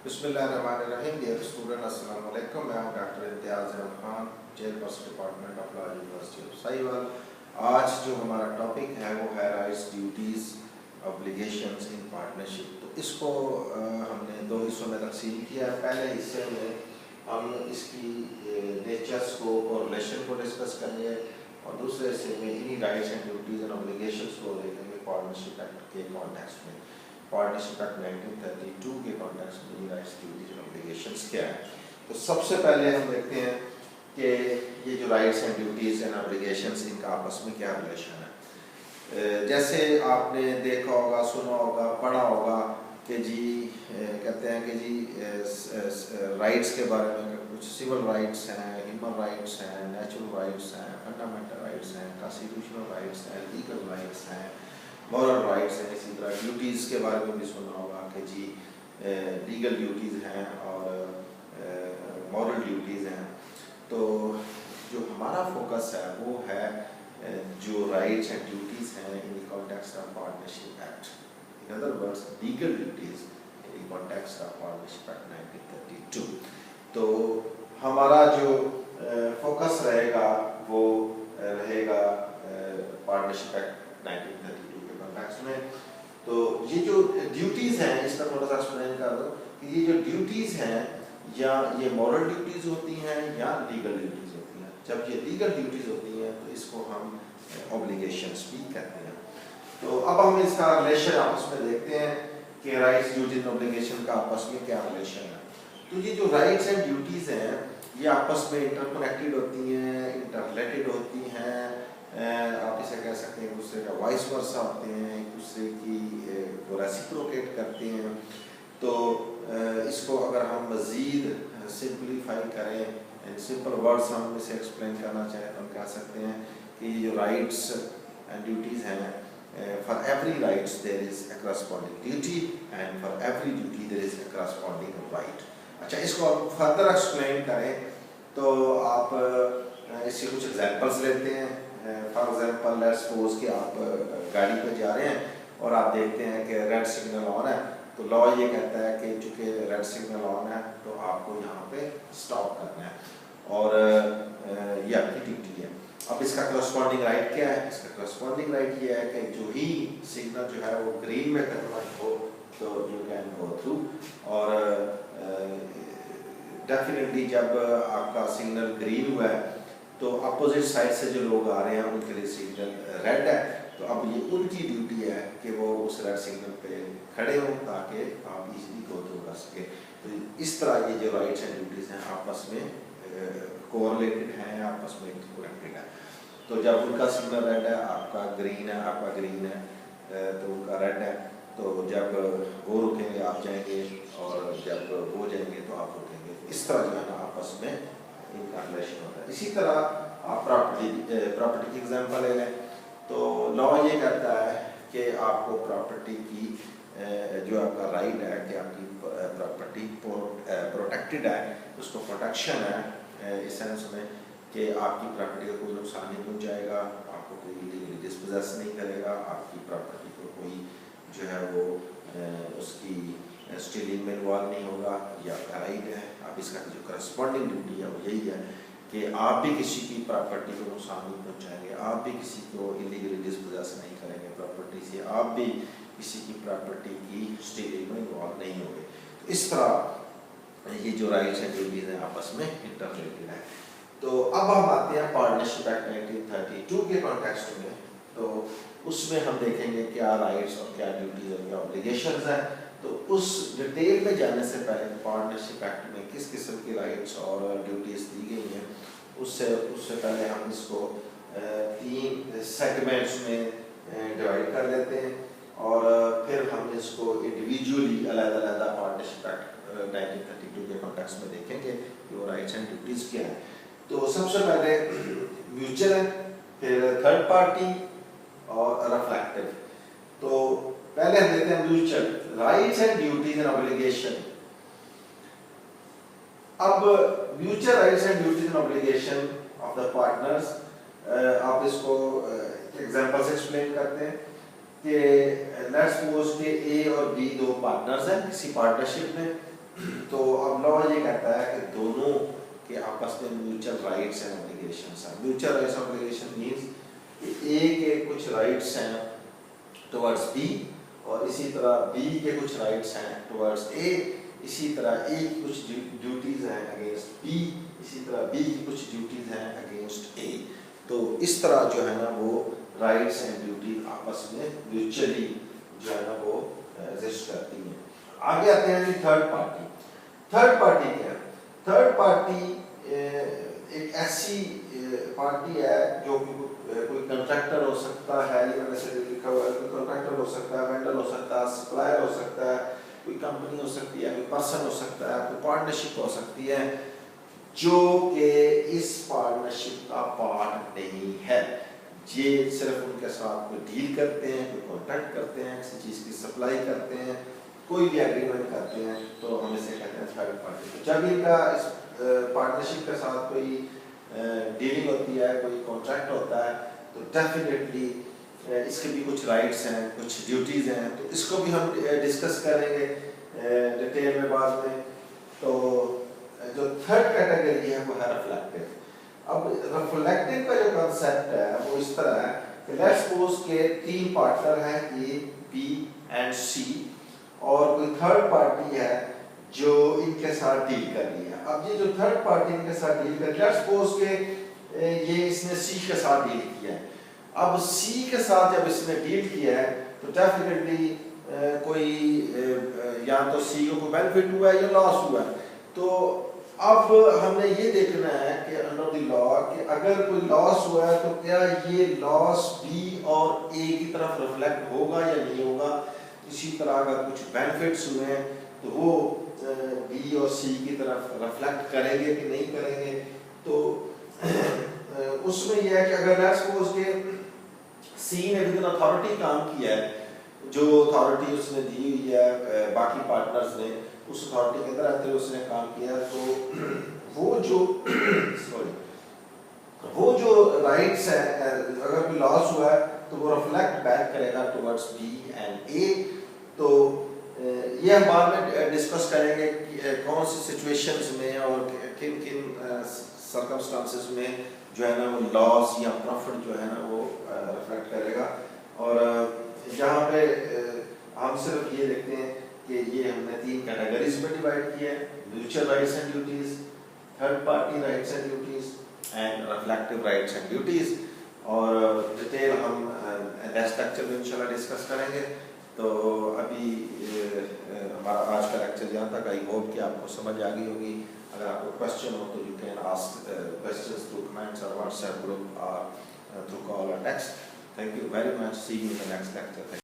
बिस्मिल्लाहिर्रहमानिर्रहीम। Dear student, अस्सलाम वालेकुम। मैं हूं doctor Imtiaz Ahmed Khan, chairperson department of law, university of Sahiwal. आज जो हमारा टॉपिक है वो है rights, duties, obligations in partnership. तो इसको हमने दो हिस्सों में तकसीम किया है। पहले हिस्से में हम इसकी नेचर्स को और रिलेशन को डिस्कस करेंगे और दूसरे हिस्से में इन्हीं rights and duties and obligations को देखेंगे पार्टनरशिप एक्ट के कॉन्टेक्स्ट में। पार्टनरशिप एक्ट 1932 के कॉन्टेक्स्ट में राइट्स, ड्यूटीज एंड ऑब्लिगेशंस क्या है। तो सबसे पहले हम देखते हैं कि ये जो rights and duties and obligations इनका आपस में क्या रिलेशन है। जैसे आपने देखा होगा, सुना होगा, पढ़ा होगा कि जी कहते हैं कि जी राइट्स के बारे में कुछ सिविल राइट्स हैं, ह्यूमन राइट्स हैं, नेचुरल राइट्स हैं, फंडामेंटल राइट्स हैं, कॉन्स्टिट्यूशनल राइट्स हैं, लीगल राइट्स हैं, मॉरल राइट्स हैं। इसी तरह ड्यूटीज़ के बारे में भी सुना होगा कि जी लीगल ड्यूटीज़ हैं और मॉरल ड्यूटीज़ हैं। तो जो हमारा फोकस है वो है जो राइट्स एंड ड्यूटीज़ हैं in the context of partnership act, in other words legal duties in the context of partnership act 1932। तो हमारा जो फोकस रहेगा वो रहेगा पार्टनरशिप एक्ट 1932 के कॉन्टेक्स्ट में। तो ये जो ड्यूटीज़ हैं इसका थोड़ा सा एक्सप्लेन कर दो कि ये जो ड्यूटीज़ हैं या ये मॉरल ड्यूटीज़ होती हैं या लीगल ड्यूटीज़ होती हैं। जब ये लीगल ड्यूटीज़ होती हैं तो इसको हम ऑब्लिगेशंस भी कहते हैं। तो अब हम इसका रिलेशन आपस में देखते हैं कि राइट्स, ड्यूटीज, ऑब्लिगेशन का आपस में क्या रिलेशन है। तो ये जो राइट्स एंड ड्यूटीज़ हैं ये आपस में इंटरकनेक्टेड होती हैं, इंटररिलेटेड होती हैं। आप इसे कह सकते हैं एक दूसरे का वाइस वर्सा होते हैं, एक दूसरे की को रेसिप्रोकेट करते हैं। तो इसको अगर हम मज़ीद सिंपलीफाई करें, इन सिंपल वर्ड्स हम इसे एक्सप्लेन करना चाहें तो हम कह सकते हैं कि ये जो राइट्स एंड ड्यूटीज़ हैं, for every rights there is a corresponding duty and for every duty there is a corresponding right. अच्छा, इसको आप फर्दर एक्सप्लेन करें तो आप इससे कुछ एग्जांपल्स लेते हैं। फॉर एग्जांपल लेट्स सपोज कि आप गाड़ी पे जा रहे हैं और आप देखते हैं कि रेड सिग्नल ऑन है। तो लॉ ये कहता है कि चूँकि रेड सिग्नल ऑन है तो आपको यहाँ पे स्टॉप करना है और ये आपकी ड्यूटी है। अब इसका करस्पॉन्डिंग राइट क्या है? इसका करस्पॉन्डिंग राइट ये है कि जो ही सिग्नल जो है वो ग्रीन में कन्वर्ट हो तो यू कैन गो थ्रू। और डेफिनेटली जब आपका सिग्नल ग्रीन हुआ है तो अपोजिट साइड से जो लोग आ रहे हैं उनके लिए सिग्नल रेड है। तो अब ये उनकी ड्यूटी है कि वो उस रेड सिग्नल पे खड़े हों ताकि आप इजीली गो थ्रू कर सके। तो इस तरह ये जो राइट्स एंड ड्यूटीज़ हैं आपस में कोरिलेटेड हैं, आपस में कनेक्टेड है। तो जब उनका सिग्नल रेड है, आपका ग्रीन है, आपका ग्रीन है तो उनका रेड है। तो जब वो रुकेंगे आप जाएंगे और जब वो जाएंगे तो आप रुकेंगे। इस तरह जो है ना आपस में इनका रिलेशन होता है। इसी तरह आप प्रॉपर्टी की एग्जांपल ले लें तो लॉ ये कहता है कि आपको प्रॉपर्टी की जो आपका राइट है कि आपकी प्रॉपर्टी प्रोटेक्टेड है, उसको प्रोटेक्शन है इस सेंस में कि आपकी प्रॉपर्टी को कोई नुकसान नहीं पहुंचाएगा, आपको कोई इलीगली डिस्पोजेस नहीं करेगा, आपकी प्रॉपर्टी को कोई जो है वो उसकी स्टीलिंग में इन्वॉल्व नहीं होगा। ये आपका राइट है। अब इसका जो करस्पॉन्डिंग ड्यूटी है वो यही है कि आप भी किसी की प्रॉपर्टी को नुकसान नहीं पहुंचाएंगे, आप भी किसी को इलीगली डिस्पोजेस नहीं करेंगे प्रॉपर्टी से, आप भी किसी की प्रॉपर्टी की स्टीलिंग में इन्वॉल्व नहीं होंगे। तो इस तरह ये जो राइट्स एंड ड्यूटीज़ हैं आपस में इंटररिलेटेड है। तो अब हम आते हैं पार्टनरशिप एक्ट 1932 के कॉन्टेक्स्ट में। तो उसमें हम देखेंगे क्या राइट्स और क्या ड्यूटीज़ और क्या ऑब्लिगेशंस हैं। तो उस डिटेल में जाने से पहले पार्टनरशिप एक्ट में किस किस्म की राइट्स और ड्यूटीज़ दी गई हैं उससे पहले हम इसको 3 सेगमेंट्स में डिवाइड कर लेते हैं और फिर हम इसको इंडिविजुअली अलग-अलग पार्टनरशिप एक्ट 1932 के कॉन्टेक्स्ट में देखेंगे कि वो राइट्स एंड ड्यूटीज़ क्या हैं। तो सबसे पहले म्यूचुअल है, फिर थर्ड पार्टी और रिफ्लेक्टिव। तो पहले हम देखते हैं mutual rights and duties and obligation. अब mutual rights and duties and obligation of the partners, आप इसको एग्जांपल से एक्सप्लेन करते हैं कि लेट्स सपोज कि ए और बी दो पार्टनर्स हैं किसी पार्टनरशिप में। आपस में म्यूचुअल राइट्स एंड ऑब्लिगेशंस हैं। म्यूचुअल राइट्स ऑब्लिगेशन मींस ए के कुछ राइट्स हैं टुवर्ड्स बी और इसी तरह बी के कुछ राइट्स हैं टुवर्ड्स ए, इसी तरह ए की कुछ ड्यूटीज हैं अगेंस्ट बी, इसी तरह बी की कुछ ड्यूटीज हैं अगेंस्ट ए। तो इस तरह जो है ना वो राइट्स एंड ड्यूटी आपस में म्यूचुअली जो है ना वो एग्जिस्ट करती हैं। आगे आते हैं जी थर्ड पार्टी। थर्ड पार्टी क्या है? थर्ड पार्टी एक ऐसी पार्टी है जो कोई कंट्रैक्टर हो सकता है, या जैसे लिखा हुआ है कोई कंट्रैक्टर हो सकता है, वेंडर हो सकता है, सप्लायर हो सकता है, कोई कंपनी हो सकती है, कोई पर्सन हो सकता है, कोई पार्टनरशिप हो सकती है जो कि इस पार्टनरशिप का पार्ट नहीं है। ये सिर्फ उनके साथ कोई डील करते हैं, कोई कॉन्ट्रैक्ट करते हैं, किसी चीज़ की सप्लाई करते हैं, कोई भी एग्रीमेंट करते हैं, तो हम इसे कहते हैं थर्ड पार्टी। तो जब इनका इस पार्टनरशिप के साथ कोई डीलिंग होती है, कोई कॉन्ट्रैक्ट होता है, तो डेफिनेटली इसके भी कुछ राइट्स हैं, कुछ ड्यूटीज़ हैं, तो इसको भी हम डिस्कस करेंगे डिटेल में बाद में। तो जो थर्ड कैटेगरी है वो है रिफ्लेक्टिव। अब रिफ्लेक्टिव का जो कंसेप्ट है वो इस तरह है कि लेट्स सपोज के तीन पार्टनर हैं ए, बी एंड सी, और कोई थर्ड पार्टी है जो इनके साथ डील कर रही है। अब ये जो थर्ड पार्टी इनके साथ डील कर रही है, लेट्स सपोज के ये इसने सी के साथ डील किया है। अब सी के साथ जब इसने डील किया है तो डेफिनेटली कोई या तो सी को कोई बेनिफिट हुआ है या लॉस हुआ है। तो अब हमने ये देखना है कि अंडर द लॉ कि अगर कोई लॉस हुआ है तो क्या ये लॉस बी और ए की तरफ रिफ्लेक्ट होगा या नहीं होगा। इसी तरह अगर कुछ बेनिफिट्स हुए हैं तो वो बी और सी की तरफ रिफ्लेक्ट करेंगे कि नहीं करेंगे। तो उसमें यह है कि अगर लेट्स सपोज के सी ने विद अथॉरिटी काम किया है, जो अथॉरिटी उसने दी हुई है बाकी पार्टनर्स ने उस अथॉरिटी के अंदर आते हुए उसने काम किया, तो वो जो राइट्स है अगर कोई लॉस हुआ है तो वो रिफ्लेक्ट बैक करेगा टुवर्ड्स बी एंड ए। तो ये हम बाद में डिस्कस करेंगे कि कौन सी सिचुएशंस में और किन किन सर्कमस्टांसेस में जो है ना वो लॉस या प्रॉफिट जो है ना वो रिफ्लेक्ट करेगा। और यहाँ पे हम सिर्फ ये देखते हैं कि ये हमने तीन कैटेगरीज में डिवाइड किया है, mutual rights and duties, third party rights and duties and reflective rights and duties. और डिटेल हम नेक्स्ट लेक्चर में इंशाल्लाह डिस्कस करेंगे। तो अभी हमारा आज का लेक्चर यहाँ तक। आई होप कि आपको समझ आ गई होगी। अगर आपको क्वेश्चन हो तो you can ask questions through comments और व्हाट्सएप ग्रुप और थ्रू कॉल और text. Thank you very much. See you in the next lecture.